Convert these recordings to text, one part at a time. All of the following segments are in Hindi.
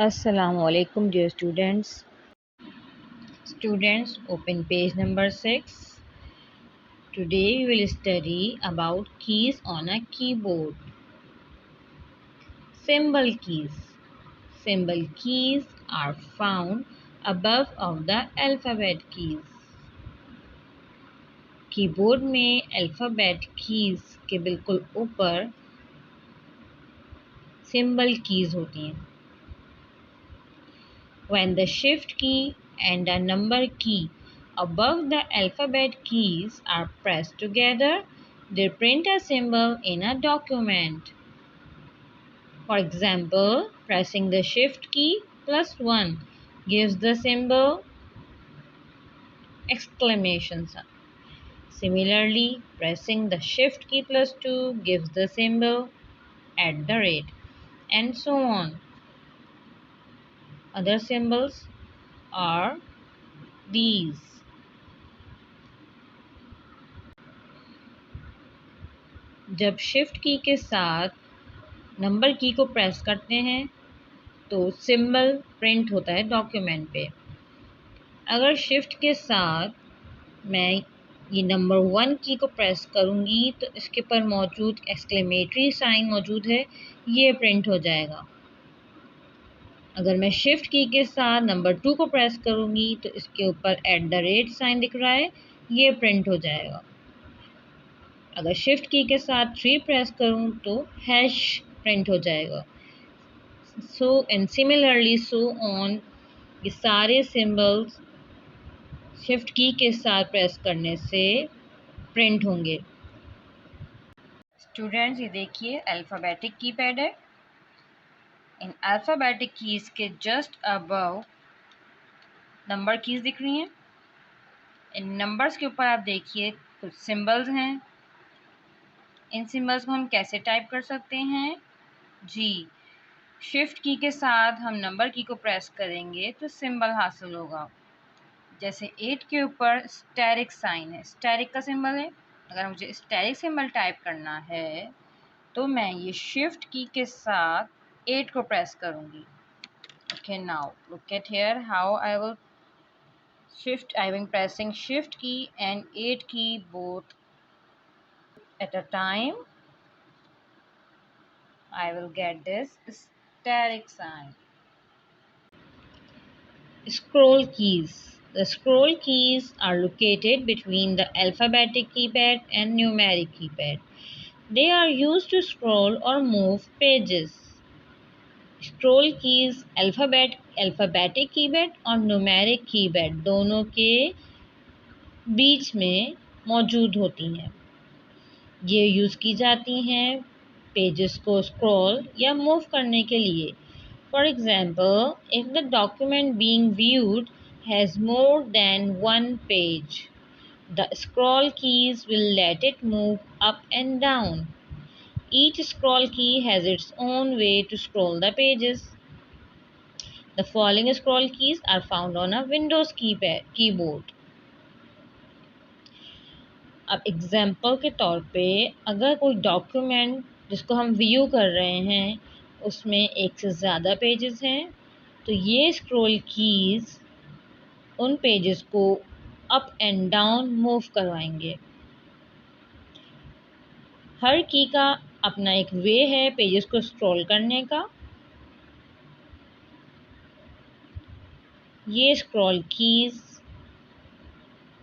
Assalamualaikum dear students. Students, open page number 6. Today we will study about keys on a keyboard. Symbol keys. Symbol keys are found above of the alphabet keys. Keyboard में अल्फ़ाबेट कीज के बिल्कुल ऊपर सिंबल कीज होती हैं. When the shift key and a number key above the alphabet keys are pressed together, they print a symbol in a document. For example, pressing the shift key plus 1 gives the symbol exclamation sign. Similarly, pressing the shift key plus 2 gives the symbol @ and so on. Other symbols are these. जब शिफ्ट की के साथ नंबर की को प्रेस करते हैं तो सिंबल प्रिंट होता है डॉक्यूमेंट पे. अगर शिफ्ट के साथ मैं ये नंबर 1 की को प्रेस करूँगी तो इसके पर मौजूद एक्सक्लेमेटरी साइन मौजूद है, ये प्रिंट हो जाएगा. अगर मैं शिफ्ट की के साथ नंबर 2 को प्रेस करूँगी तो इसके ऊपर @ साइन दिख रहा है, ये प्रिंट हो जाएगा. अगर शिफ्ट की के साथ 3 प्रेस करूं तो हैश प्रिंट हो जाएगा. So and similarly so on. ये सारे सिंबल्स शिफ्ट की के साथ प्रेस करने से प्रिंट होंगे. स्टूडेंट्स, ये देखिए अल्फ़ाबेटिक कीपैड है. इन अल्फ़ाबेटिक कीज़ के जस्ट अबव नंबर कीज़ दिख रही हैं. इन नंबर्स के ऊपर आप देखिए कुछ सिंबल्स हैं. इन सिंबल्स को हम कैसे टाइप कर सकते हैं? जी, शिफ्ट की के साथ हम नंबर की को प्रेस करेंगे तो सिंबल हासिल होगा. जैसे 8 के ऊपर स्टेरिक साइन है, स्टेरिक का सिंबल है. अगर मुझे स्टेरिक सिंबल टाइप करना है तो मैं ये शिफ्ट की के साथ 8 को प्रेस करूँगी. Okay, now look at here how I will shift. I am pressing shift key and 8 key both at a time. I will get this steric sign. Scroll keys. The scroll keys are located between the alphabetic keypad and numeric keypad. They are used to scroll or move pages. Scroll keys alphabetic keypad और न्यूमेरिक कीपैड दोनों के बीच में मौजूद होती हैं. ये यूज़ की जाती हैं पेजेस को स्क्रॉल या मूव करने के लिए. For example, if the document being viewed has more than one page, the scroll keys will let it move up and down. Each scroll key has its own way to scroll the pages. The following scroll keys are found on a Windows keyboard. अब एग्जाम्पल के तौर पे अगर कोई डॉक्यूमेंट जिसको हम व्यू कर रहे हैं उसमें एक से ज़्यादा पेजेस हैं तो ये स्क्रॉल कीज़ उन पेजेस को अप एंड डाउन मूव करवाएंगे. हर की का अपना एक वे है पेजेस को स्क्रॉल करने का. ये स्क्रॉल कीज़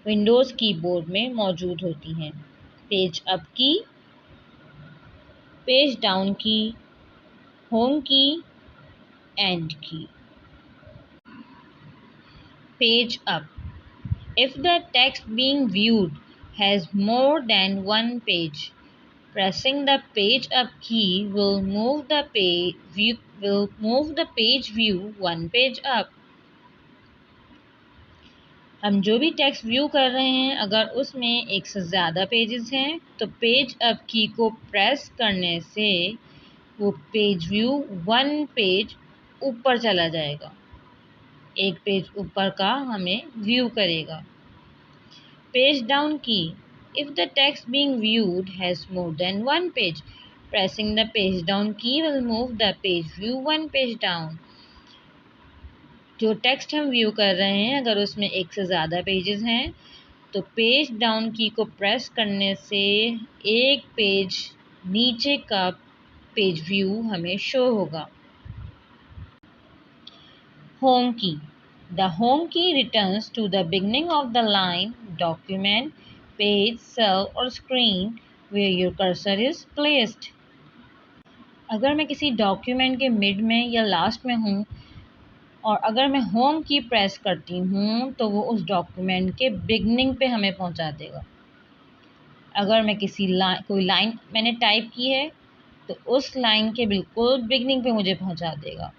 विंडोज़ कीबोर्ड में मौजूद होती हैं. पेज अप की, पेज डाउन की, होम की, एंड की. Page up. If the text being viewed has more than one page, pressing the page up key will move the page view one page up. हम जो भी टेक्स्ट व्यू कर रहे हैं अगर उसमें एक से ज़्यादा पेजेस हैं तो पेज अप की को प्रेस करने से वो पेज व्यू 1 पेज ऊपर चला जाएगा. एक पेज ऊपर का हमें व्यू करेगा. Page down key. If the text being viewed has more than one page, pressing the page down key will move the page view 1 page down. जो टेक्स्ट हम व्यू कर रहे हैं अगर उसमें एक से ज़्यादा पेजेस हैं तो पेज डाउन की को प्रेस करने से एक पेज नीचे का पेज व्यू हमें शो होगा। Home key. The home key returns to the beginning of the line, document, page, cell or screen where your cursor is placed. अगर मैं किसी डॉक्यूमेंट के मिड में या लास्ट में हूँ और अगर मैं होम की प्रेस करती हूँ तो वो उस डॉक्यूमेंट के बिगनिंग पे हमें पहुँचा देगा। अगर मैं कोई लाइन मैंने टाइप की है तो उस लाइन के बिल्कुल बिगनिंग पे मुझे पहुँचा देगा।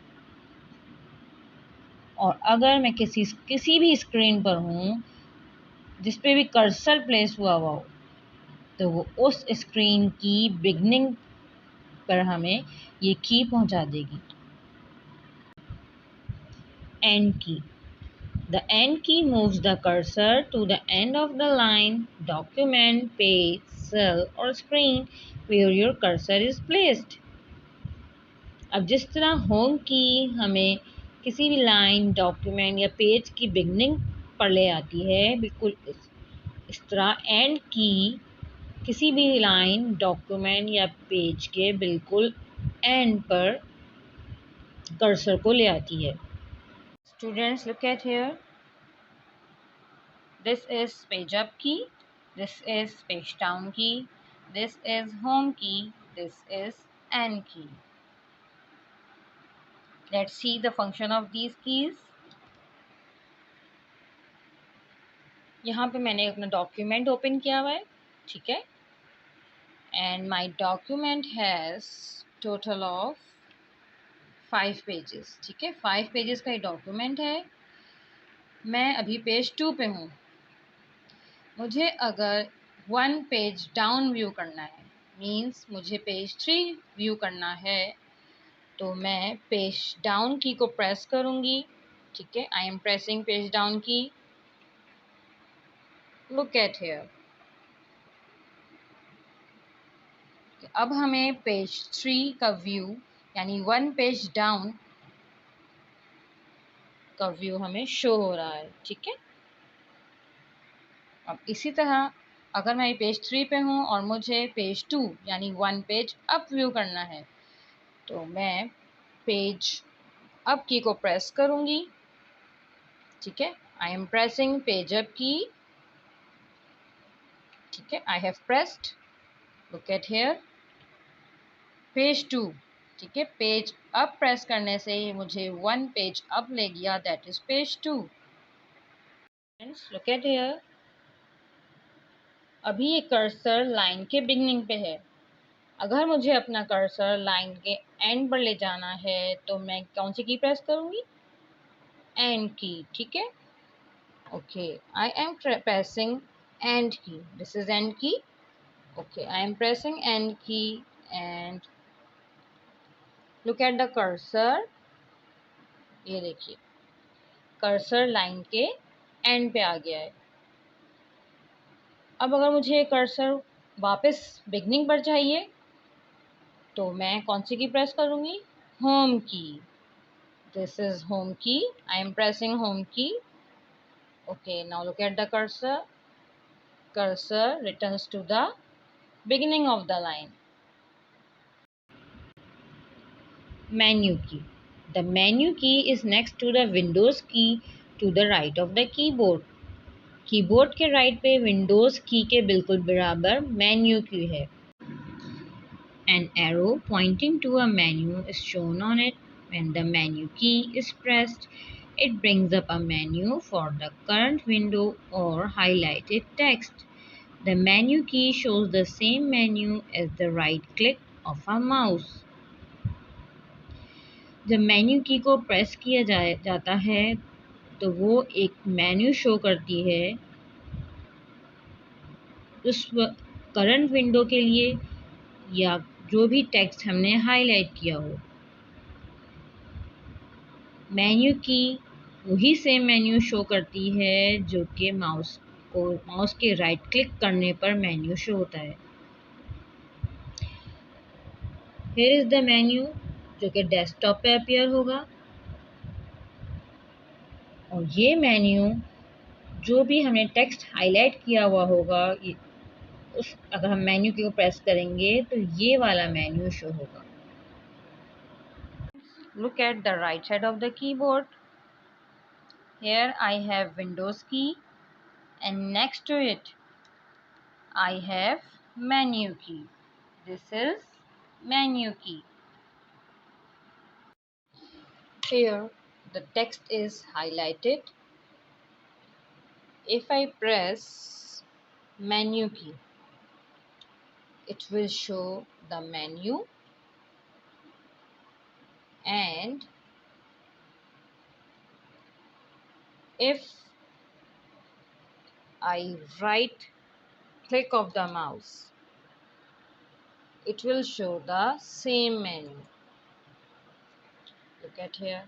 और अगर मैं किसी भी स्क्रीन पर हूँ जिस पे भी कर्सर प्लेस हुआ हो तो वो उस स्क्रीन की बिगनिंग पर हमें ये की पहुँचा देगी। End key. The end key moves the cursor to the end of the line, document, page, cell और screen where your cursor is placed. अब जिस तरह होम की हमें किसी भी लाइन, डॉक्यूमेंट या पेज की बिगनिंग पर ले आती है, बिल्कुल इस तरह एंड की किसी भी लाइन, डॉक्यूमेंट या पेज के बिल्कुल एंड पर कर्सर को ले आती है। Students, look at here. This is page up key. This is page down key. This is home key. This is end key. Let's see the function of these keys. यहाँ पे मैंने अपना डॉक्यूमेंट ओपन किया हुआ है, ठीक है, and my document has total of 5 pages, ठीक है, 5 पेजेस का ये डॉक्यूमेंट है। मैं अभी पेज 2 पे हूँ। मुझे अगर 1 पेज डाउन व्यू करना है, मीन्स मुझे पेज 3 व्यू करना है, तो मैं पेज डाउन की को प्रेस करूँगी, ठीक है, I am pressing page down key. Look at here. अब हमें पेज 3 का व्यू यानी 1 पेज डाउन का व्यू हमें शो हो रहा है, ठीक है। अब इसी तरह अगर मैं पेज 3 पे हूँ और मुझे पेज 2 यानी 1 पेज अप व्यू करना है तो मैं पेज अप की को प्रेस करूँगी, ठीक है, I am pressing page up की, ठीक है, I have pressed. Look at here, page 2, ठीक है, पेज अप प्रेस करने से ही मुझे 1 पेज अप ले गया, that is page 2। Look at here, अभी ये कर्सर लाइन के बिगनिंग पे है। अगर मुझे अपना कर्सर लाइन के एंड पर ले जाना है तो मैं कौन सी की प्रेस करूँगी? एंड की, ठीक है, okay, I am pressing end key, this is end key, okay, I am pressing end key and look at the cursor. ये देखिए कर्सर लाइन के एंड पे आ गया है। अब अगर मुझे कर्सर वापस बिगनिंग पर चाहिए तो मैं कौन सी की प्रेस करूँगी? होम की, दिस इज होम की, आई एम प्रेसिंग होम की, okay, now look at the cursor, cursor returns to the beginning of the line. Menu key. The menu key is next to the Windows key to the right of the keyboard. Keyboard के राइट पे विंडोज की के बिल्कुल बराबर मेन्यू की है। An arrow pointing to a menu is shown on it. When the menu key is pressed, it brings up a menu for the current window or highlighted text. The menu key shows the same menu as the right click of a mouse. जब मेन्यू की को प्रेस किया जाता है तो वो एक मेन्यू शो करती है उस करंट विंडो के लिए या जो भी टेक्स्ट हमने हाईलाइट किया हो। मेन्यू की वही सेम मेन्यू शो करती है जो कि माउस के राइट क्लिक करने पर मेन्यू शो होता है। हियर इज द मेन्यू जो कि डेस्कटॉप पे अपीयर होगा। और ये मेन्यू जो भी हमने टेक्स्ट हाईलाइट किया हुआ होगा, उस अगर हम मेन्यू की को प्रेस करेंगे तो ये वाला मेन्यू शो होगा। Look at the right side of the keyboard. Here I have Windows key and next to it I have menu key. This is menu key. Here the text is highlighted. If I press menu key, it will show the menu, and if I right click of the mouse, it will show the same menu. Look at here.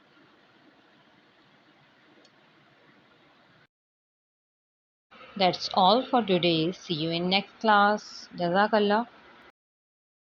That's all for today. See you in next class. Jazakallah.